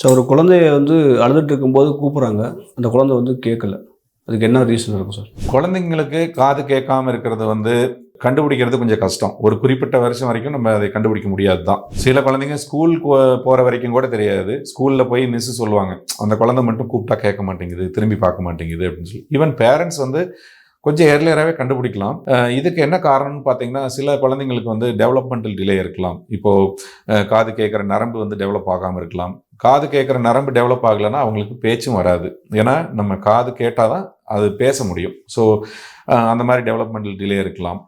So ஒரு குழந்தைய வந்து அழுதுட்டு இருக்கும்போது கூப்பிட்றாங்க. அந்த குழந்தை வந்து கேட்கல. அதுக்கு என்ன ரீசன் இருக்கும் சார்? குழந்தைங்களுக்கு காது கேட்காம இருக்கிறது வந்து கண்டுபிடிக்கிறது கொஞ்சம் கஷ்டம். ஒரு குறிப்பிட்ட வருஷம் வரைக்கும் நம்ம அதை கண்டுபிடிக்க முடியாது தான். சில குழந்தைங்க ஸ்கூல் போற வரைக்கும் கூட தெரியாது. ஸ்கூல்ல போய் மிஸ் சொல்லுவாங்க, அந்த குழந்தை மட்டும் கூப்பிட்டா கேட்க மாட்டேங்குது, திரும்பி பார்க்க மாட்டேங்குது அப்படின்னு சொல்லி. ஈவன் பேரண்ட்ஸ் வந்து கொஞ்சம் ஏர்லியராகவே கண்டுபிடிக்கலாம். இதுக்கு என்ன காரணம்னு பார்த்தீங்கன்னா, சில குழந்தைங்களுக்கு வந்து டெவலப்மெண்டல் டிலே இருக்கலாம். இப்போ காது கேட்குற நரம்பு வந்து டெவலப் ஆகாமல் இருக்கலாம். காது கேட்குற நரம்பு டெவலப் ஆகலைன்னா அவங்களுக்கு பேச்சும் வராது. ஏன்னா நம்ம காது கேட்டால் தான் அது பேச முடியும். ஸோ அந்த மாதிரி டெவலப்மெண்டல் டிலே இருக்கலாம்.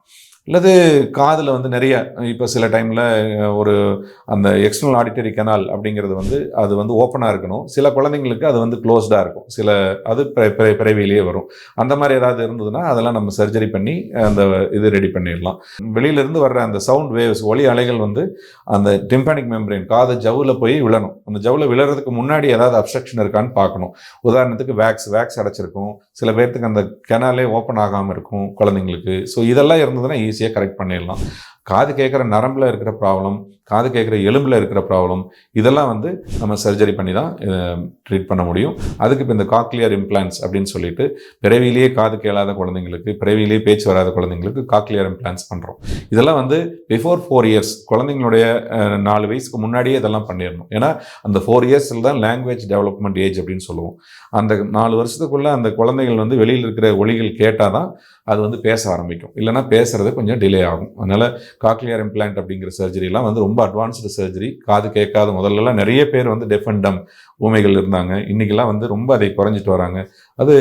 அல்லது காதில் வந்து நிறைய இப்போ சில டைமில் ஒரு அந்த எக்ஸ்டர்னல் ஆடிட்டரி கெனால் அப்படிங்கிறது வந்து அது வந்து ஓப்பனாக இருக்கணும். சில குழந்தைங்களுக்கு அது வந்து க்ளோஸ்டாக இருக்கும். அது பிறவியிலேயே வரும். அந்த மாதிரி ஏதாவது இருந்ததுன்னா அதெல்லாம் நம்ம சர்ஜரி பண்ணி அந்த இது ரெடி பண்ணிடலாம். வெளியிலேருந்து வர்ற அந்த சவுண்ட் வேவ்ஸ், ஒலி அலைகள் வந்து அந்த டிம்பானிக் மெம்பரேன் காது ஜவ்வில் போய் விழணும். அந்த ஜவ்வில் விழுறதுக்கு முன்னாடி ஏதாவது அப்ஸ்ட்ரக்ஷன் இருக்கான்னு பார்க்கணும். உதாரணத்துக்கு வேக்ஸ் அடைச்சிருக்கும். சில பேர்த்துக்கு அந்த கெனாலே ஓப்பன் ஆகாமல் இருக்கும் குழந்தைங்களுக்கு. ஸோ இதெல்லாம் இருந்ததுன்னா ஈஸியாக கரெக்ட் பண்ணிடலாம். காது கேட்குற நரம்பில் இருக்கிற ப்ராப்ளம், காது கேட்குற எலும்பில் இருக்கிற ப்ராப்ளம், இதெல்லாம் வந்து நம்ம சர்ஜரி பண்ணி தான் ட்ரீட் பண்ண முடியும். அதுக்கு இப்போ இந்த காக்லியர் இம்ப்ளான்ட்ஸ் அப்படின்னு சொல்லிட்டு பிறவியிலேயே காது கேளாத குழந்தைங்களுக்கு, பிறவியிலேயே பேச்சு வராத குழந்தைங்களுக்கு காக்லியர் இம்ப்ளான்ட்ஸ் பண்ணுறோம். இதெல்லாம் வந்து பிஃபோர் 4 இயர்ஸ் குழந்தைங்களுடைய 4 வயசுக்கு முன்னாடியே இதெல்லாம் பண்ணிடணும். ஏன்னா அந்த 4 இயர்ஸில் தான் லாங்குவேஜ் டெவலப்மெண்ட் ஏஜ் அப்படின்னு சொல்லுவோம். அந்த 4 வருஷத்துக்குள்ளே அந்த குழந்தைகள் வந்து வெளியில் இருக்கிற ஒலிகள் கேட்டால் தான் அது வந்து பேச ஆரம்பிக்கும். இல்லைனா பேசுறது கொஞ்சம் டிலே ஆகும். அதனால் காக்லியர் இம்ப்ளான்ட் அப்படிங்கிற சர்ஜரிலாம் வந்து ரொம்ப அட்வான்ஸ்டு சர்ஜரி. காது கேட்காத முதல்லலாம் நிறைய பேர் வந்து டெஃப் அண்ட் டம் ஊமைகள் இருந்தாங்க. இன்றைக்கெல்லாம் வந்து ரொம்ப அதை குறைஞ்சிட்டு வராங்க. அது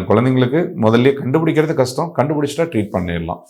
குழந்தைங்களுக்கு முதல்ல கண்டுபிடிக்கிறது கஷ்டம், கண்டுபிடிச்சிட்டா ட்ரீட் பண்ணிடலாம்.